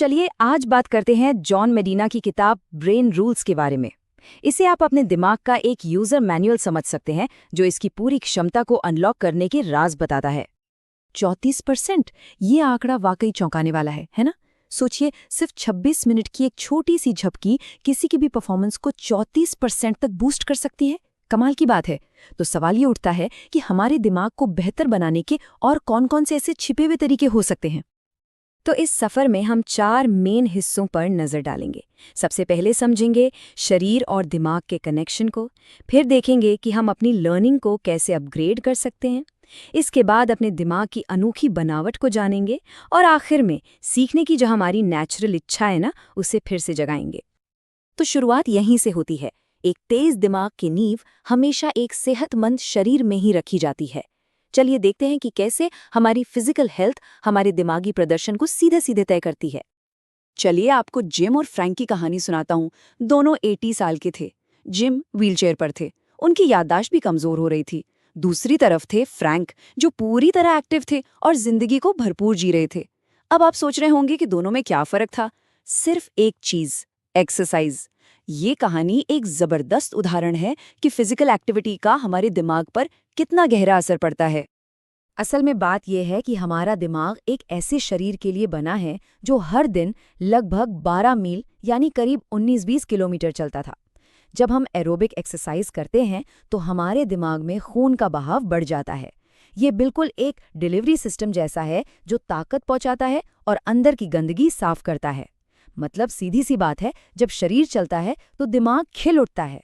चलिए आज बात करते हैं जॉन मेडिना की किताब ब्रेन रूल्स के बारे में। इसे आप अपने दिमाग का एक यूजर मैनुअल समझ सकते हैं जो इसकी पूरी क्षमता को अनलॉक करने के राज बताता है। 34%, ये आंकड़ा वाकई चौंकाने वाला है ना? सोचिए, सिर्फ 26 मिनट की एक छोटी सी झपकी किसी की भी परफॉर्मेंस को 34% तक बूस्ट कर सकती है। कमाल की बात है। तो सवाल ये उठता है कि हमारे दिमाग को बेहतर बनाने के और कौन-कौन से ऐसे छिपे हुए तरीके हो सकते हैं। तो इस सफ़र में हम 4 मेन हिस्सों पर नज़र डालेंगे। सबसे पहले समझेंगे शरीर और दिमाग के कनेक्शन को, फिर देखेंगे कि हम अपनी लर्निंग को कैसे अपग्रेड कर सकते हैं, इसके बाद अपने दिमाग की अनोखी बनावट को जानेंगे और आखिर में सीखने की जो हमारी नेचुरल इच्छा है ना, उसे फिर से जगाएंगे। तो शुरुआत यहीं से होती है। एक तेज दिमाग की नींव हमेशा एक सेहतमंद शरीर में ही रखी जाती है। चलिए देखते हैं कि कैसे हमारी फिजिकल हेल्थ हमारे दिमागी प्रदर्शन को सीधे सीधे तय करती है। चलिए आपको जिम और फ्रैंक की कहानी सुनाता हूँ। दोनों 80 साल के थे। जिम व्हीलचेयर पर थे, उनकी याददाश्त भी कमजोर हो रही थी। दूसरी तरफ थे फ्रैंक, जो पूरी तरह एक्टिव थे और जिंदगी को भरपूर जी रहे थे। अब आप सोच रहे होंगे कि दोनों में क्या फर्क था? सिर्फ एक चीज, एक्सरसाइज। ये कहानी एक जबरदस्त उदाहरण है कि फिजिकल एक्टिविटी का हमारे दिमाग पर कितना गहरा असर पड़ता है। असल में बात यह है कि हमारा दिमाग एक ऐसे शरीर के लिए बना है जो हर दिन लगभग 12 मील यानी करीब 19-20 किलोमीटर चलता था। जब हम एरोबिक एक्सरसाइज करते हैं तो हमारे दिमाग में खून का बहाव बढ़ जाता है। ये बिल्कुल एक डिलीवरी सिस्टम जैसा है जो ताकत पहुंचाता है और अंदर की गंदगी साफ करता है। मतलब सीधी सी बात है, जब शरीर चलता है तो दिमाग खिल उठता है।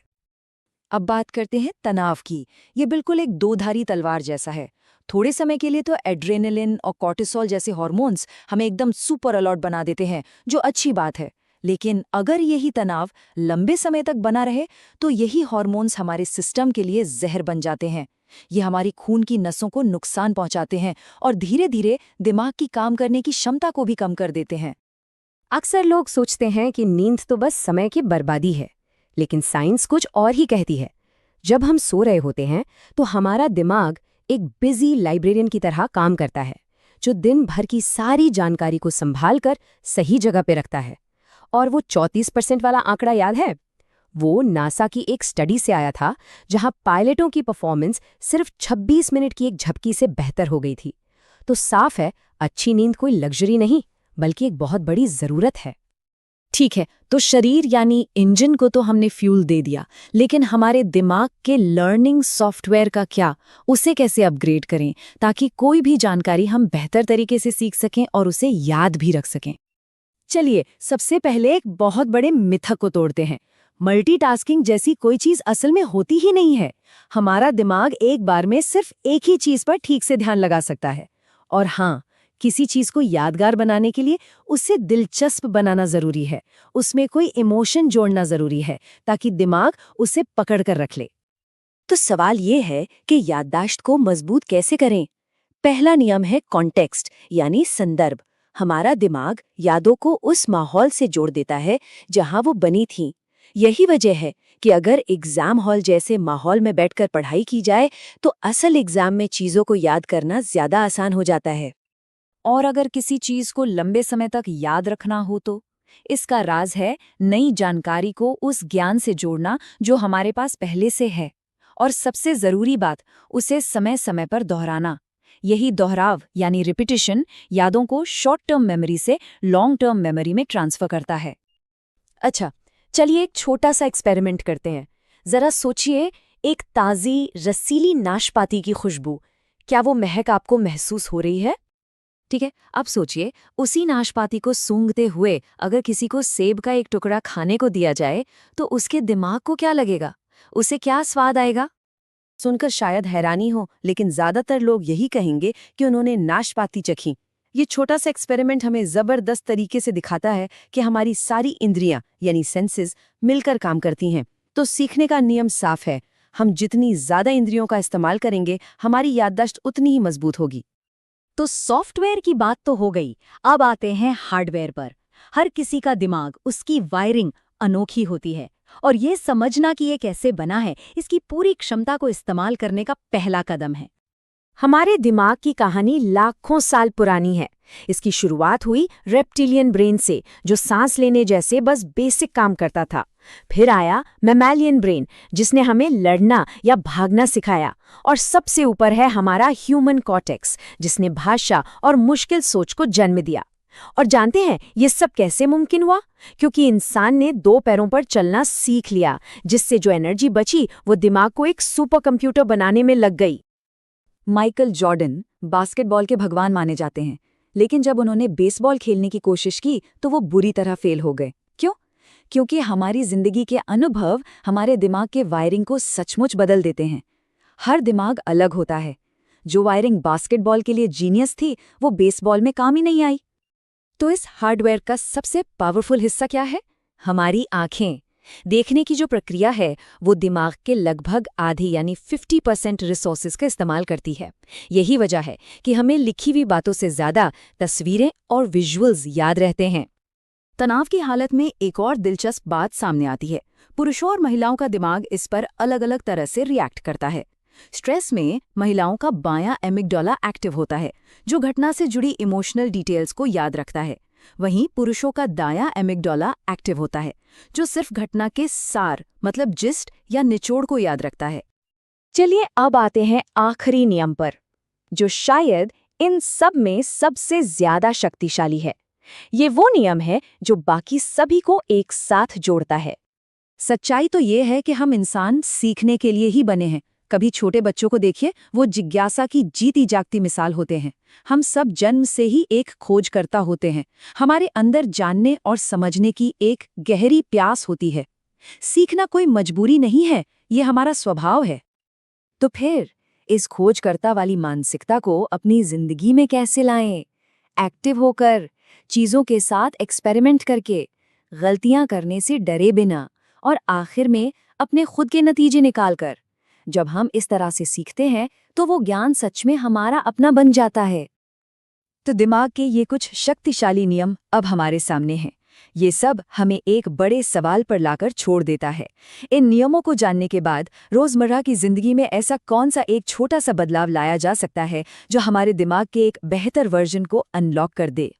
अब बात करते हैं तनाव की। ये बिल्कुल एक दोधारी तलवार जैसा है। थोड़े समय के लिए तो एड्रेनलिन और कॉर्टिसोल जैसे हार्मोन्स हमें एकदम सुपर अलर्ट बना देते हैं, जो अच्छी बात है। लेकिन अगर यही तनाव लंबे समय तक बना रहे तो यही हार्मोन्स हमारे सिस्टम के लिए जहर बन जाते हैं। ये हमारी खून की नसों को नुकसान पहुंचाते हैं और धीरे धीरे दिमाग की काम करने की क्षमता को भी कम कर देते हैं। अक्सर लोग सोचते हैं कि नींद तो बस समय की बर्बादी है, लेकिन साइंस कुछ और ही कहती है। जब हम सो रहे होते हैं तो हमारा दिमाग एक बिजी लाइब्रेरियन की तरह काम करता है, जो दिन भर की सारी जानकारी को संभाल कर सही जगह पे रखता है। और वो 34% वाला आंकड़ा याद है? वो नासा की एक स्टडी से आया था, जहां पायलटों की परफॉर्मेंस सिर्फ 26 मिनट की एक झपकी से बेहतर हो गई थी। तो साफ है, अच्छी नींद कोई लग्जरी नहीं बल्कि एक बहुत बड़ी जरूरत है। ठीक है, तो शरीर यानी इंजन को तो हमने फ्यूल दे दिया, लेकिन हमारे दिमाग के लर्निंग सॉफ्टवेयर का क्या? उसे कैसे अपग्रेड करें ताकि कोई भी जानकारी हम बेहतर तरीके से सीख सकें और उसे याद भी रख सकें? चलिए सबसे पहले एक बहुत बड़े मिथ को तोड़ते हैं। मल्टीटास्किंग जैसी कोई चीज असल में होती ही नहीं है। हमारा दिमाग एक बार में सिर्फ एक ही चीज पर ठीक से ध्यान लगा सकता है। और हाँ, किसी चीज को यादगार बनाने के लिए उसे दिलचस्प बनाना जरूरी है, उसमें कोई इमोशन जोड़ना जरूरी है ताकि दिमाग उसे पकड़ कर रख ले। तो सवाल ये है कि याददाश्त को मजबूत कैसे करें? पहला नियम है कॉन्टेक्स्ट यानी संदर्भ। हमारा दिमाग यादों को उस माहौल से जोड़ देता है जहां वो बनी थी। यही वजह है कि अगर एग्जाम हॉल जैसे माहौल में बैठकर पढ़ाई की जाए तो असल एग्जाम में चीजों को याद करना ज्यादा आसान हो जाता है। और अगर किसी चीज को लंबे समय तक याद रखना हो तो इसका राज है नई जानकारी को उस ज्ञान से जोड़ना जो हमारे पास पहले से है। और सबसे जरूरी बात, उसे समय समय पर दोहराना। यही दोहराव यानी रिपीटिशन यादों को शॉर्ट टर्म मेमोरी से लॉन्ग टर्म मेमोरी में ट्रांसफर करता है। अच्छा, चलिए एक छोटा सा एक्सपेरिमेंट करते हैं। जरा सोचिए, एक ताज़ी रसीली नाशपाती की खुशबू, क्या वो महक आपको महसूस हो रही है? ठीक है, अब सोचिए उसी नाशपाती को सूंघते हुए अगर किसी को सेब का एक टुकड़ा खाने को दिया जाए तो उसके दिमाग को क्या लगेगा? उसे क्या स्वाद आएगा? सुनकर शायद हैरानी हो, लेकिन ज्यादातर लोग यही कहेंगे कि उन्होंने नाशपाती चखी। ये छोटा सा एक्सपेरिमेंट हमें जबरदस्त तरीके से दिखाता है कि हमारी सारी इंद्रियां यानी सेंसेस मिलकर काम करती हैं। तो सीखने का नियम साफ है, हम जितनी ज्यादा इंद्रियों का इस्तेमाल करेंगे हमारी याददाश्त उतनी ही मजबूत होगी। तो सॉफ्टवेयर की बात तो हो गई, अब आते हैं हार्डवेयर पर। हर किसी का दिमाग, उसकी वायरिंग अनोखी होती है और ये समझना कि ये कैसे बना है, इसकी पूरी क्षमता को इस्तेमाल करने का पहला कदम है। हमारे दिमाग की कहानी लाखों साल पुरानी है। इसकी शुरुआत हुई रेप्टिलियन ब्रेन से, जो सांस लेने जैसे बस बेसिक काम करता था। फिर आया मैमैलियन ब्रेन, जिसने हमें लड़ना या भागना सिखाया। और सबसे ऊपर है हमारा ह्यूमन कॉर्टेक्स, जिसने भाषा और मुश्किल सोच को जन्म दिया। और जानते हैं ये सब कैसे मुमकिन हुआ? क्योंकि इंसान ने 2 पैरों पर चलना सीख लिया, जिससे जो एनर्जी बची वो दिमाग को एक सुपर कंप्यूटर बनाने में लग गई। माइकल जॉर्डन बास्केटबॉल के भगवान माने जाते हैं, लेकिन जब उन्होंने बेसबॉल खेलने की कोशिश की तो वो बुरी तरह फेल हो गए। क्यों? क्योंकि हमारी जिंदगी के अनुभव हमारे दिमाग के वायरिंग को सचमुच बदल देते हैं। हर दिमाग अलग होता है। जो वायरिंग बास्केटबॉल के लिए जीनियस थी, वो बेसबॉल में काम ही नहीं आई। तो इस हार्डवेयर का सबसे पावरफुल हिस्सा क्या है? हमारी आंखें। देखने की जो प्रक्रिया है वो दिमाग के लगभग आधी यानी 50% रिसोर्सेज का इस्तेमाल करती है। यही वजह है कि हमें लिखी हुई बातों से ज़्यादा तस्वीरें और विजुअल्स याद रहते हैं। तनाव की हालत में एक और दिलचस्प बात सामने आती है। पुरुषों और महिलाओं का दिमाग इस पर अलग अलग तरह से रिएक्ट करता है। स्ट्रेस में महिलाओं का बायां एमिगडाला एक्टिव होता है, जो घटना से जुड़ी इमोशनल डिटेल्स को याद रखता है। वहीं पुरुषों का दायां एमिगडाला एक्टिव होता है, जो सिर्फ घटना के सार मतलब जिस्ट या निचोड़ को याद रखता है। चलिए अब आते हैं आखिरी नियम पर, जो शायद इन सब में सबसे ज्यादा शक्तिशाली है। ये वो नियम है जो बाकी सभी को एक साथ जोड़ता है। सच्चाई तो ये है कि हम इंसान सीखने के लिए ही बने हैं। कभी छोटे बच्चों को देखिए, वो जिज्ञासा की जीती जागती मिसाल होते हैं। हम सब जन्म से ही एक खोजकर्ता होते हैं। हमारे अंदर जानने और समझने की एक गहरी प्यास होती है। सीखना कोई मजबूरी नहीं है, ये हमारा स्वभाव है। तो फिर इस खोजकर्ता वाली मानसिकता को अपनी जिंदगी में कैसे लाएं? एक्टिव होकर, चीजों के साथ एक्सपेरिमेंट करके, गलतियां करने से डरे बिना, और आखिर में अपने खुद के नतीजे निकालकर। जब हम इस तरह से सीखते हैं तो वो ज्ञान सच में हमारा अपना बन जाता है। तो दिमाग के ये कुछ शक्तिशाली नियम अब हमारे सामने हैं। ये सब हमें एक बड़े सवाल पर लाकर छोड़ देता है। इन नियमों को जानने के बाद रोजमर्रा की जिंदगी में ऐसा कौन सा एक छोटा सा बदलाव लाया जा सकता है जो हमारे दिमाग के एक बेहतर वर्जन को अनलॉक कर दे?